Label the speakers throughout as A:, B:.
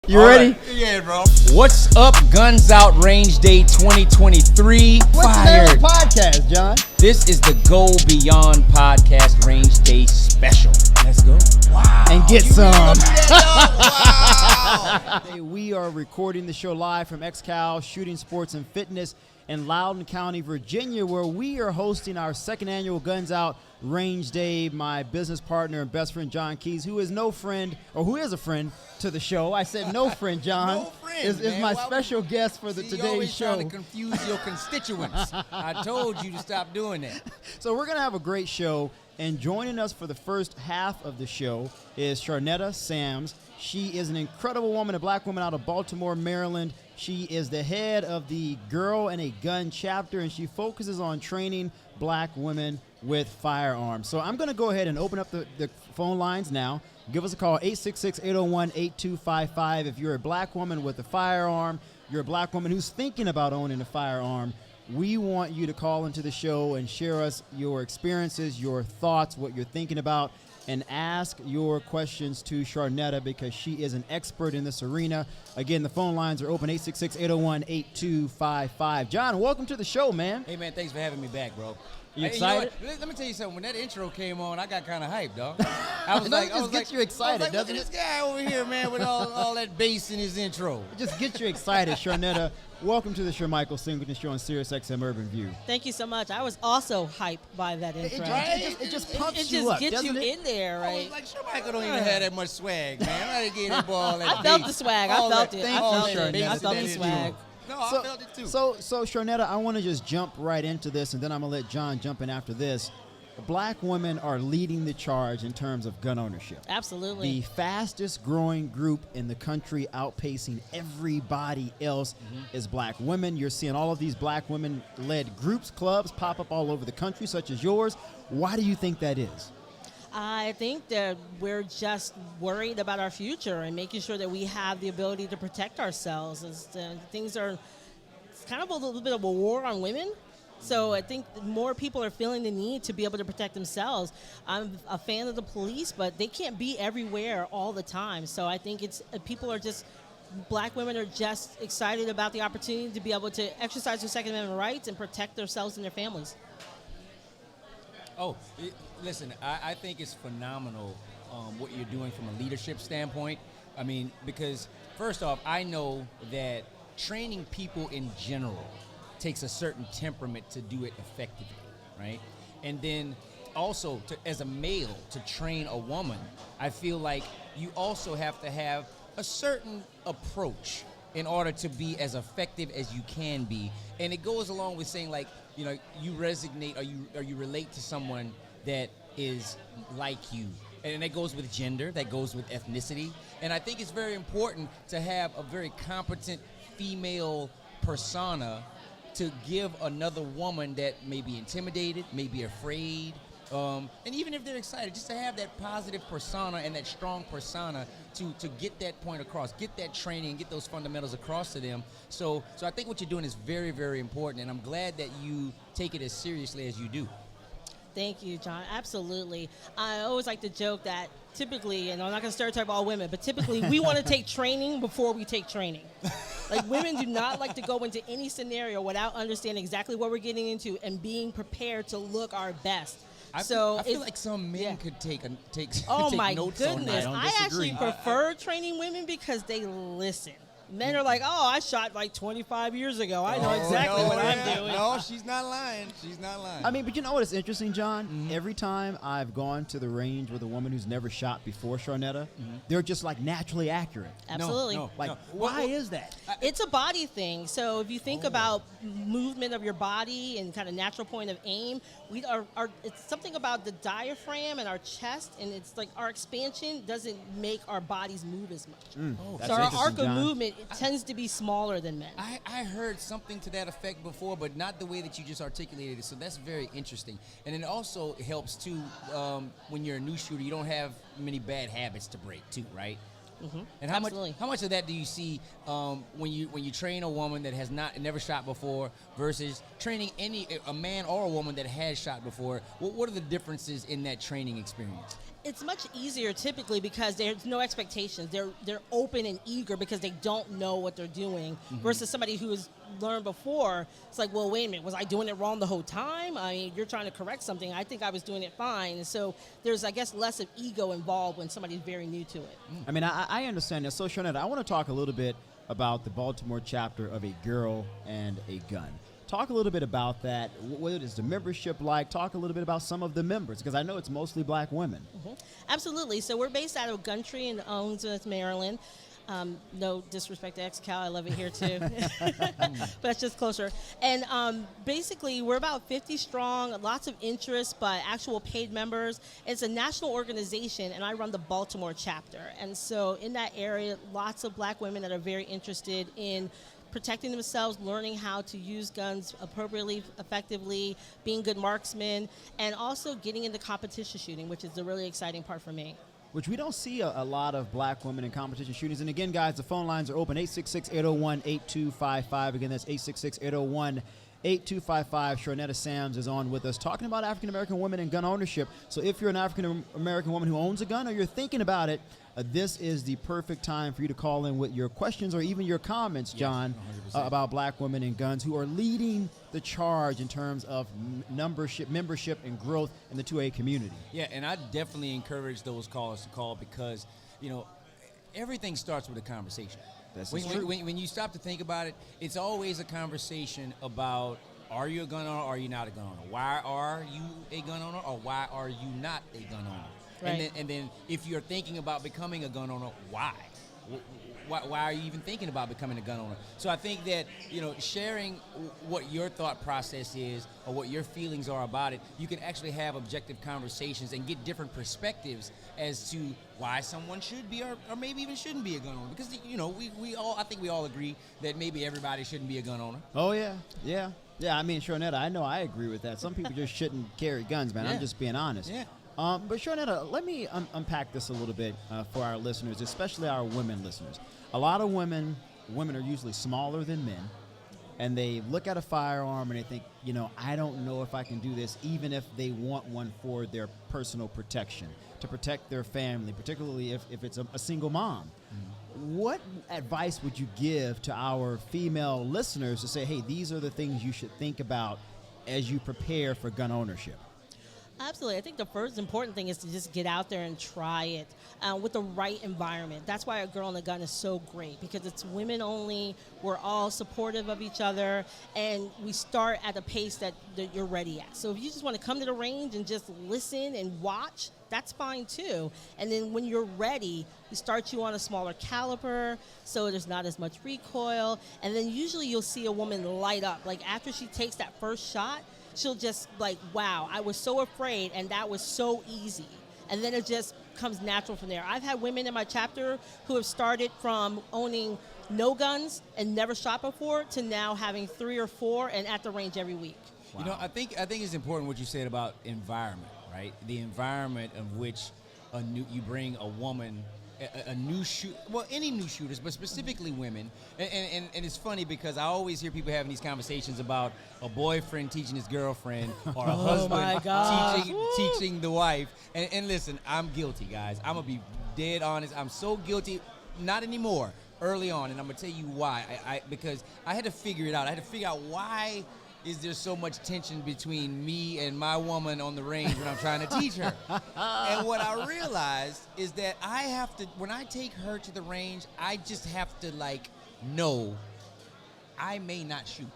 A: You
B: All
A: ready?
B: Right. Yeah, bro.
C: What's up, Guns Out Range Day 2023?
A: What's the name of the podcast, John?
C: This is the Go Beyond Podcast Range Day Special. Let's go.
B: Wow.
A: And get some.
B: Wow.
A: Hey, we are recording the show live from XCal Shooting Sports and Fitness in Loudoun County, Virginia, where we are hosting our second annual Guns Out Range Day. My business partner and best friend, John Keys, who is no friend, or who is a friend to the show. I said no friend, John.
B: No friend,
A: is my
B: Why
A: special guest for
C: You're
A: today's
C: always
A: show.
C: trying to confuse your constituents. I told you to stop doing that.
A: So we're going to have a great show, and joining us for the first half of the show is Charneta Samms. She is an incredible woman, a black woman out of Baltimore, Maryland. She is the head of the Girl and a Gun chapter, and she focuses on training black women with firearms. So I'm going to go ahead and open up the phone lines now. Give us a call, 866-801-8255. If you're a black woman with a firearm, you're a black woman who's thinking about owning a firearm, we want you to call into the show and share us your experiences, your thoughts, what you're thinking about, and ask your questions to Charneta because she is an expert in this arena. Again, the phone lines are open, 866-801-8255. John, welcome to the show, man.
C: Hey, man, thanks for having me back, bro.
A: You
C: Hey, know
A: excited?
C: what? Let me tell you something. When that intro came on, I got kind of hyped, dog. I was
A: It
C: like,
A: just gets you excited,
C: look
A: doesn't
C: at
A: it?
C: this guy over here, man, with all that bass in his intro.
A: Just get you excited, Charneta. Welcome to the Shermichael Singleton Show on Sirius XM Urban View.
D: Thank you so much. I was also hyped by that intro.
A: It just pumps
D: It
A: you
D: just
A: up,
D: gets
A: doesn't
D: you
A: it?
D: in there,
C: I was
D: right?
C: like, sure, Michael don't even have that much swag, man. I didn't get that ball.
D: I felt the swag. I felt it. I felt it. I felt the swag.
C: No, I felt it too.
A: So Charneta, I want to just jump right into this, and then I'm going to let John jump in after this. Black women are leading the charge in terms of gun ownership.
D: Absolutely.
A: The fastest growing group in the country, outpacing everybody else, is black women. You're seeing all of these black women-led groups, clubs pop up all over the country, such as yours. Why do you think that is?
D: I think that we're just worried about our future and making sure that we have the ability to protect ourselves. It's kind of a little bit of a war on women. So I think more people are feeling the need to be able to protect themselves. I'm a fan of the police, but they can't be everywhere all the time. So I think black women are just excited about the opportunity to be able to exercise their Second Amendment rights and protect themselves and their families.
C: Listen, I think it's phenomenal what you're doing from a leadership standpoint. I mean, because first off, I know that training people in general takes a certain temperament to do it effectively, right? And then also, as a male, to train a woman, I feel like you also have to have a certain approach in order to be as effective as you can be. And it goes along with saying, like, you know, you resonate or you relate to someone that is like you. And that goes with gender, that goes with ethnicity. And I think it's very important to have a very competent female persona to give another woman that may be intimidated, may be afraid, and even if they're excited, just to have that positive persona and that strong persona to get that point across, get that training, get those fundamentals across to them. So I think what you're doing is very, very important, and I'm glad that you take it as seriously as you do.
D: Thank you, John. Absolutely. I always like to joke that typically, and I'm not going to stereotype all women, but typically we want to take training before we take training. Like, women do not like to go into any scenario without understanding exactly what we're getting into and being prepared to look our best.
C: I feel like some men could take
D: Oh
C: take
D: my
C: notes on
D: goodness!
C: that.
D: I actually prefer training women because they listen. Men are like, oh, I shot like 25 years ago. I know exactly what I'm doing.
C: No, she's not lying. She's not lying.
A: I mean, but you know what is interesting, John? Every time I've gone to the range with a woman who's never shot before, Charneta, they're just like naturally accurate.
D: Absolutely.
A: Why is that?
D: It's a body thing. So if you think about movement of your body and kind of natural point of aim, it's something about the diaphragm and our chest, and it's like our expansion doesn't make our bodies move as much. So our arc of movement tends to be smaller than men.
C: I heard something to that effect before, but not the way that you just articulated it. So that's very interesting. And it also helps too when you're a new shooter, you don't have many bad habits to break too, right?
D: Mm-hmm.
C: And how much of that do you see when you train a woman that has never shot before versus training a man or a woman that has shot before? What are the differences in that training experience?
D: It's much easier typically because there's no expectations. They're open and eager because they don't know what they're doing. Versus somebody who has learned before. It's like, well, wait a minute, was I doing it wrong the whole time? I mean, you're trying to correct something. I think I was doing it fine. And so there's, I guess, less of ego involved when somebody's very new to it.
A: I mean, I understand that. So, Charneta, I want to talk a little bit about the Baltimore chapter of A Girl and a Gun. Talk a little bit about that. What is the membership like? Talk a little bit about some of the members, because I know it's mostly black women.
D: Absolutely. So we're based out of Gundry in Owensboro, Maryland. No disrespect to X-Cal, I love it here too. But it's just closer. And basically, we're about 50 strong, lots of interest, but actual paid members. It's a national organization, and I run the Baltimore chapter. And so in that area, lots of black women that are very interested in protecting themselves, learning how to use guns appropriately, effectively, being good marksmen, and also getting into competition shooting, which is the really exciting part for me.
A: Which we don't see a lot of black women in competition shootings. And again, guys, the phone lines are open, 866-801-8255. Again, that's 866-801-8255. Charneta Samms is on with us talking about African-American women and gun ownership. So if you're an African-American woman who owns a gun or you're thinking about it, this is the perfect time for you to call in with your questions or even your comments, John, about black women and guns who are leading the charge in terms of membership and growth in the 2A community.
C: Yeah, and I definitely encourage those callers to call because, you know, everything starts with a conversation. When you stop to think about it, it's always a conversation about, are you a gun owner or are you not a gun owner? Why are you a gun owner or why are you not a gun owner?
D: Right.
C: And then if you're thinking about becoming a gun owner, why? Why are you even thinking about becoming a gun owner? So I think that, you know, sharing what your thought process is or what your feelings are about it, you can actually have objective conversations and get different perspectives as to why someone should be or maybe even shouldn't be a gun owner. Because, you know, I think we all agree that maybe everybody shouldn't be a gun owner.
A: Oh, yeah. I mean, Charneta, I know I agree with that. Some people just shouldn't carry guns, man.
C: Yeah.
A: I'm just being honest.
C: Yeah.
A: But Charneta, let me unpack this a little bit for our listeners, especially our women listeners. A lot of women are usually smaller than men, and they look at a firearm and they think, you know, I don't know if I can do this, even if they want one for their personal protection, to protect their family, particularly if it's a single mom. What advice would you give to our female listeners to say, hey, these are the things you should think about as you prepare for gun ownership?
D: Absolutely. I think the first important thing is to just get out there and try it with the right environment. That's why A Girl and a Gun is so great, because it's women only. We're all supportive of each other, and we start at a pace that you're ready at. So if you just want to come to the range and just listen and watch, that's fine too. And then when you're ready, we start you on a smaller caliber, so there's not as much recoil. And then usually you'll see a woman light up. Like after she takes that first shot, she'll just like, wow, I was so afraid and that was so easy. And then it just comes natural from there. I've had women in my chapter who have started from owning no guns and never shot before to now having 3 or 4 and at the range every week.
C: Wow. You know, I think it's important what you said about environment, right? The environment of which you bring a woman, a new shooter, well, any new shooters, but specifically women. And it's funny because I always hear people having these conversations about a boyfriend teaching his girlfriend or a husband teaching the wife. And listen, I'm guilty, guys. I'm going to be dead honest. I'm so guilty. Not anymore. Early on, and I'm going to tell you why. Because I had to figure it out. I had to figure out why is there so much tension between me and my woman on the range when I'm trying to teach her. And what I realized is that I have to, when I take her to the range, I just have to know I may not shoot.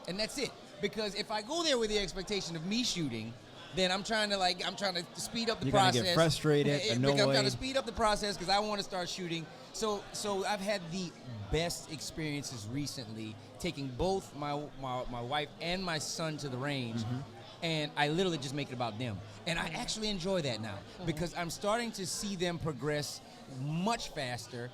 C: And that's it. Because if I go there with the expectation of me shooting, then I'm trying to speed up the process.
A: You're going to get frustrated, annoyed.
C: I'm trying to speed up the process because I want to start shooting. So I've had the best experiences recently taking both my wife and my son to the range, and I literally just make it about them. And I actually enjoy that now because I'm starting to see them progress much faster.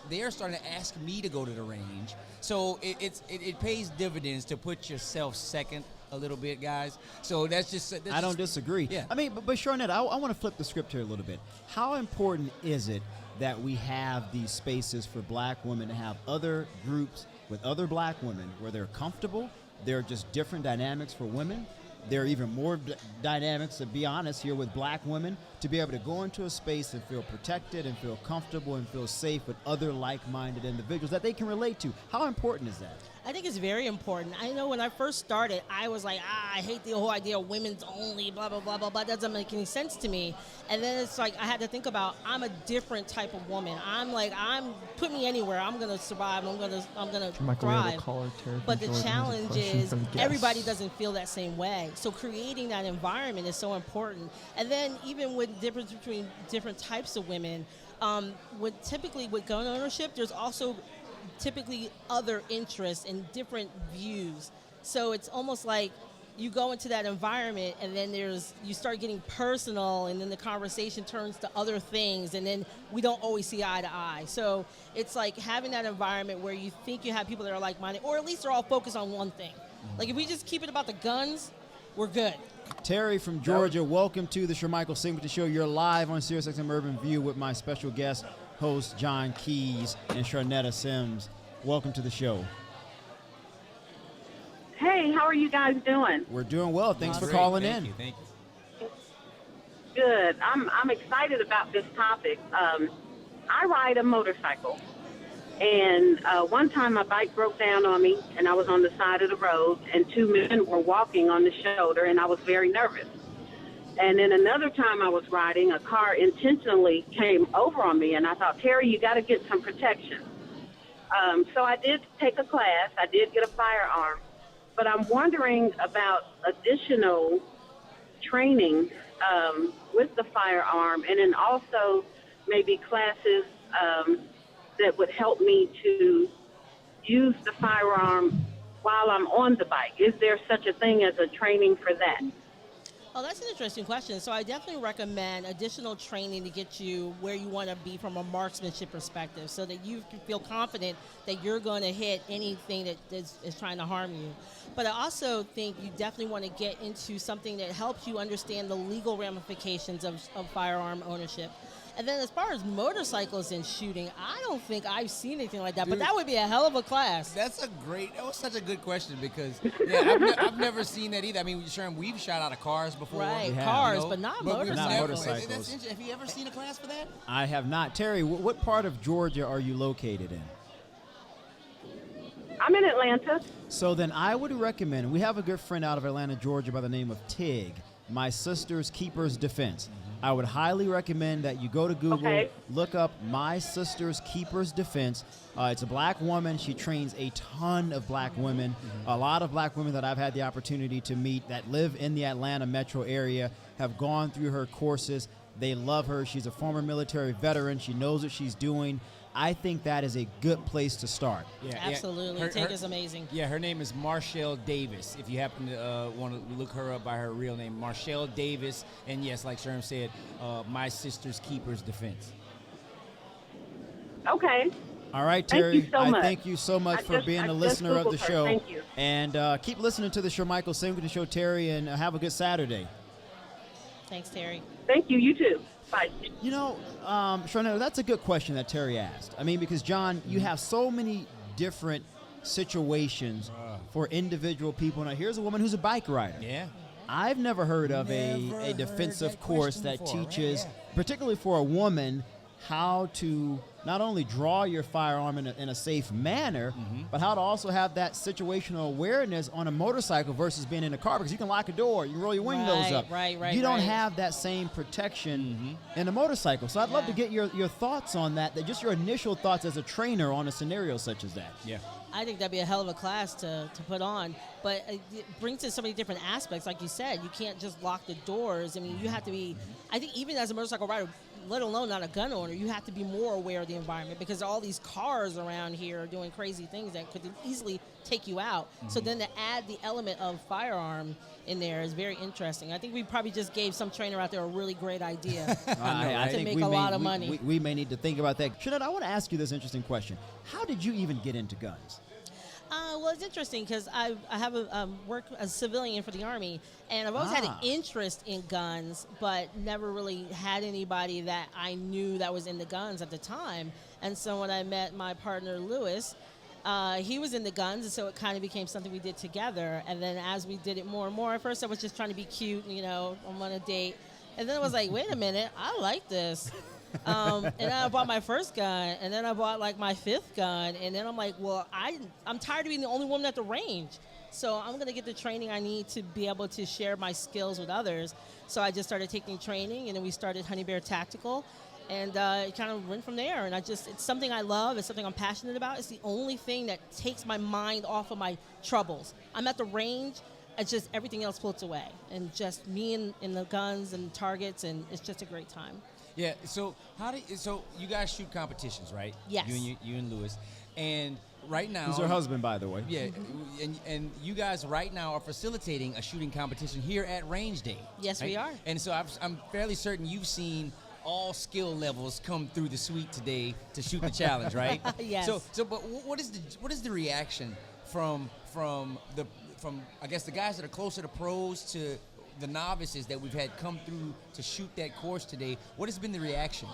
C: They're starting to ask me to go to the range. So it pays dividends to put yourself second a little bit, guys. So I
A: don't disagree.
C: Yeah.
A: I mean, but Charneta, I want to flip the script here a little bit. How important is it that we have these spaces for black women to have other groups with other black women where they're comfortable, there are just different dynamics for women, There are even more dynamics, to be honest, here with black women, to be able to go into a space and feel protected and feel comfortable and feel safe with other like-minded individuals that they can relate to. How important is that?
D: I think it's very important. I know when I first started, I was like, I hate the whole idea of women's only, blah, blah, blah, blah, blah. That doesn't make any sense to me. And then it's like I had to think about, I'm a different type of woman. Put me anywhere, I'm going to survive, I'm going to thrive. But the challenge is everybody doesn't feel that same way. So creating that environment is so important. And then even with the difference between different types of women, typically with gun ownership, there's also typically other interests and different views. So it's almost like you go into that environment and then you start getting personal, and then the conversation turns to other things, and then we don't always see eye to eye. So it's like having that environment where you think you have people that are like-minded, or at least they're all focused on one thing. Like if we just keep it about the guns, we're good.
A: Terry from Georgia, welcome to the Charmichael Singleton Show. You're live on SiriusXM Urban View with my special guest host John Keys and Charneta Samms. Welcome to the show.
B: Hey, how are you guys doing?
A: We're doing well. Thanks for
C: Great.
A: calling
C: Thank
A: in.
C: you. Thank you.
B: Good. I'm excited about this topic. I ride a motorcycle, and one time my bike broke down on me, and I was on the side of the road, and two men were walking on the shoulder, and I was very nervous. And then another time I was riding, a car intentionally came over on me, and I thought, Terry, you got to get some protection. So I did take a class. I did get a firearm. But I'm wondering about additional training with the firearm, and then also maybe classes that would help me to use the firearm while I'm on the bike. Is there such a thing as a training for that?
D: Oh, that's an interesting question. So I definitely recommend additional training to get you where you want to be from a marksmanship perspective, so that you can feel confident that you're going to hit anything that is trying to harm you. But I also think you definitely want to get into something that helps you understand the legal ramifications of firearm ownership. And then as far as motorcycles and shooting, I don't think I've seen anything like that.
C: Dude,
D: but that would be a hell of a class.
C: That was such a good question, because I've never seen that either. I mean, Sharon, we've shot out of cars before.
D: Right,
A: have,
D: cars, but not motorcycles.
A: Not motorcycles.
C: Have you ever seen a class for that?
A: I have not. Terry, what part of Georgia are you located in?
B: I'm in Atlanta.
A: So then I would recommend, we have a good friend out of Atlanta, Georgia by the name of TIG, My Sister's Keeper's Defense. I would highly recommend that you go to Google, look up My Sister's Keeper's Defense. It's a black woman. She trains a ton of black women. A lot of black women that I've had the opportunity to meet that live in the Atlanta metro area have gone through her courses. They love her. She's a former military veteran. She knows what she's doing. I think that is a good place to start.
D: Yeah, absolutely. Tig is amazing.
C: Yeah, her name is Marshall Davis. If you happen to want to look her up by her real name, Marshall Davis. And yes, like Sherm said, My Sister's Keeper's Defense.
B: Okay.
A: All right, Terry.
B: Thank you so much.
A: Thank you so much for being a listener of the show.
B: Thank you.
A: And keep listening to the Charmichael Singleton Show, Terry, and have a good Saturday.
D: Thanks, Terry.
B: Thank you. You too. Bye.
A: You know, Charneta, that's a good question that Terry asked. I mean, because, John, you have so many different situations for individual people. Now, here's a woman who's a bike rider.
C: Yeah.
A: I've never heard of a defensive course that teaches, particularly for a woman, how to not only draw your firearm in a safe manner, but how to also have that situational awareness on a motorcycle versus being in a car, because you can lock a door, you can roll your windows up.
D: Right.
A: You don't have that same protection in a motorcycle. So I'd love to get your thoughts on that, just your initial thoughts as a trainer on a scenario such as that.
C: Yeah.
D: I think that'd be a hell of a class to put on. But it brings in so many different aspects. Like you said, you can't just lock the doors. I mean, you have to be, I think even as a motorcycle rider, let alone not a gun owner, you have to be more aware of the environment, because all these cars around here are doing crazy things that could easily take you out. So then to add the element of firearm in there is very interesting. I think we probably just gave some trainer out there a really great idea
A: I
D: to
A: think
D: make a lot of money.
A: We may need to think about that. Charneta, I want to ask you this interesting question. How did you even get into guns?
D: Well, it's interesting because I have worked as a civilian for the Army, and I've always had an interest in guns, but never really had anybody that I knew that was into guns at the time. And so when I met my partner, Lewis, he was in the guns, and so it kind of became something we did together. And then as we did it more and more, at first I was just trying to be cute, I'm on a date. And then I was like, wait a minute, I like this. And then I bought my first gun, and then I bought like my 5th gun, and then I'm like, well, I'm tired of being the only woman at the range. So I'm going to get the training I need to be able to share my skills with others. So I just started taking training, and then we started Honeybear Tactical. And it kind of went from there. And it's something I love. It's something I'm passionate about. It's the only thing that takes my mind off of my troubles. I'm at the range. It's just everything else floats away. And just me and the guns and targets, and it's just a great time.
C: Yeah, so so you guys shoot competitions, right?
D: Yes.
C: You and Lewis. And right now...
A: Who's her husband, by the way.
C: Yeah, and you guys right now are facilitating a shooting competition here at Range Day.
D: Yes,
C: right?
D: we are.
C: And so I'm fairly certain you've seen all skill levels come through the suite today to shoot the challenge, right?
D: Yes.
C: But what is the reaction from I guess the guys that are closer to pros to the novices that we've had come through to shoot that course today? What has been the reaction?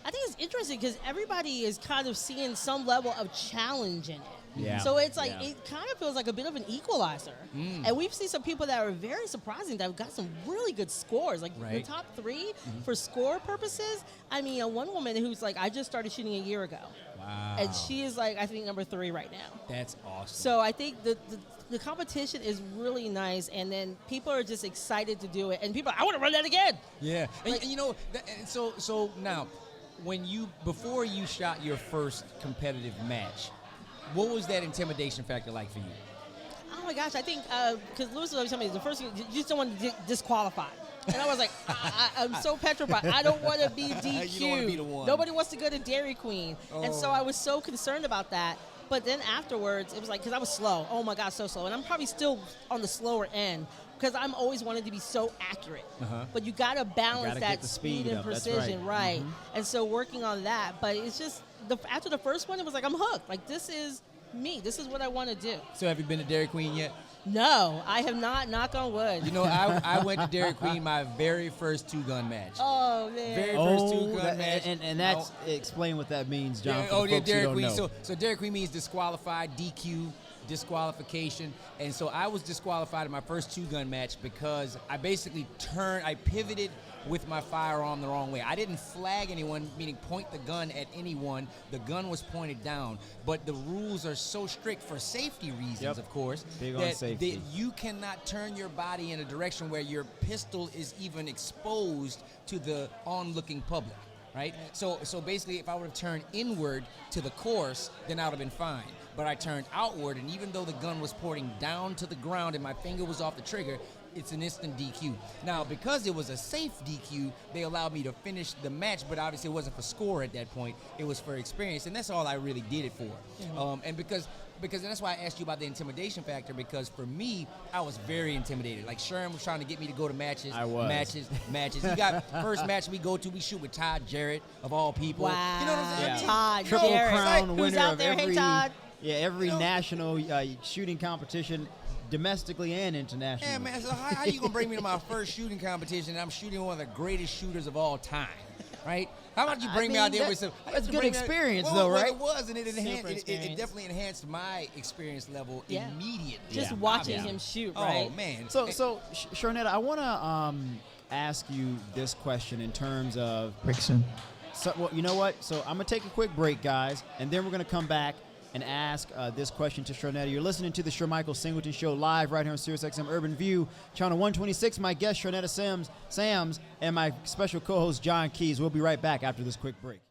D: I think it's interesting because everybody is kind of seeing some level of challenge in it.
A: Yeah.
D: So it's like, it kind of feels like a bit of an equalizer. And we've seen some people that are very surprising that have got some really good scores. Like the top 3 for score purposes. I mean, one woman who's like, I just started shooting a year ago.
C: Wow.
D: And she is like, I think number 3 right now.
C: That's awesome.
D: So I think the competition is really nice, and then people are just excited to do it. And people are, I want to run that again.
C: Yeah. And so now, before you shot your first competitive match, what was that intimidation factor like for you?
D: Oh my gosh, I think because Lewis was always telling me the first thing, you just don't want to get disqualified. And I was like, I'm so petrified. I don't want to be DQ.
C: You don't want to be the one.
D: Nobody wants to go to Dairy Queen. And so I was so concerned about that. But then afterwards, it was like, because I was slow. Oh my gosh, so slow. And I'm probably still on the slower end because I'm always wanted to be so accurate. But you got to balance that speed and precision, right? And so working on that. But it's just, after the first one, it was like, I'm hooked. Like, this is me. This is what I want to do.
C: So have you been to Dairy Queen yet?
D: No, I have not. Knock on wood.
C: I went to Dairy Queen my very first 2-gun match.
D: Oh, man.
C: Very first 2-gun match.
A: And that's, explain what that means, John, for the folks
C: Dairy
A: who don't
C: Queen.
A: know.
C: So Dairy Queen means disqualified, DQ, disqualification. And so I was disqualified in my first 2-gun match because I basically I pivoted with my firearm the wrong way. I didn't flag anyone, meaning point the gun at anyone. The gun was pointed down. But the rules are so strict for safety reasons, of course,
A: Big on safety.
C: that you cannot turn your body in a direction where your pistol is even exposed to the onlooking public. Right? So basically, if I would have turned inward to the course, then I would have been fine. But I turned outward, and even though the gun was pointing down to the ground and my finger was off the trigger, it's an instant DQ. Now, because it was a safe DQ, they allowed me to finish the match, but obviously it wasn't for score at that point. It was for experience, and that's all I really did it for. And because and that's why I asked you about the intimidation factor, because for me, I was very intimidated. Like, Sherm was trying to get me to go to matches.
A: I was.
C: Matches. You got first match we go to, we shoot with Todd Jarrett, of all people.
D: Wow.
C: You know what I'm saying?
A: Yeah.
D: Todd
A: Triple
D: Jarrett.
A: Crown
D: Who's
A: winner
D: out
A: of
D: there?
A: every,
D: Hey, Todd.
A: every national shooting competition, domestically and internationally.
C: Yeah, man, so how you going to bring me to my first shooting competition and I'm shooting one of the greatest shooters of all time, right? How about you bring me out there with some...
A: That's a good experience,
C: though,
A: right?
C: It was, and it
D: experience.
C: definitely enhanced my experience level immediately.
D: Just watching him shoot, right?
C: Oh, man.
A: So Charneta, I want to ask you this question in terms of... So, well, you know what? So I'm going to take a quick break, guys, and then we're going to come back and ask this question to Charneta. You're listening to the Shermichael Singleton Show live right here on SiriusXM Urban View, channel 126. My guest, Charneta Samms, and my special co-host, John Keys. We'll be right back after this quick break.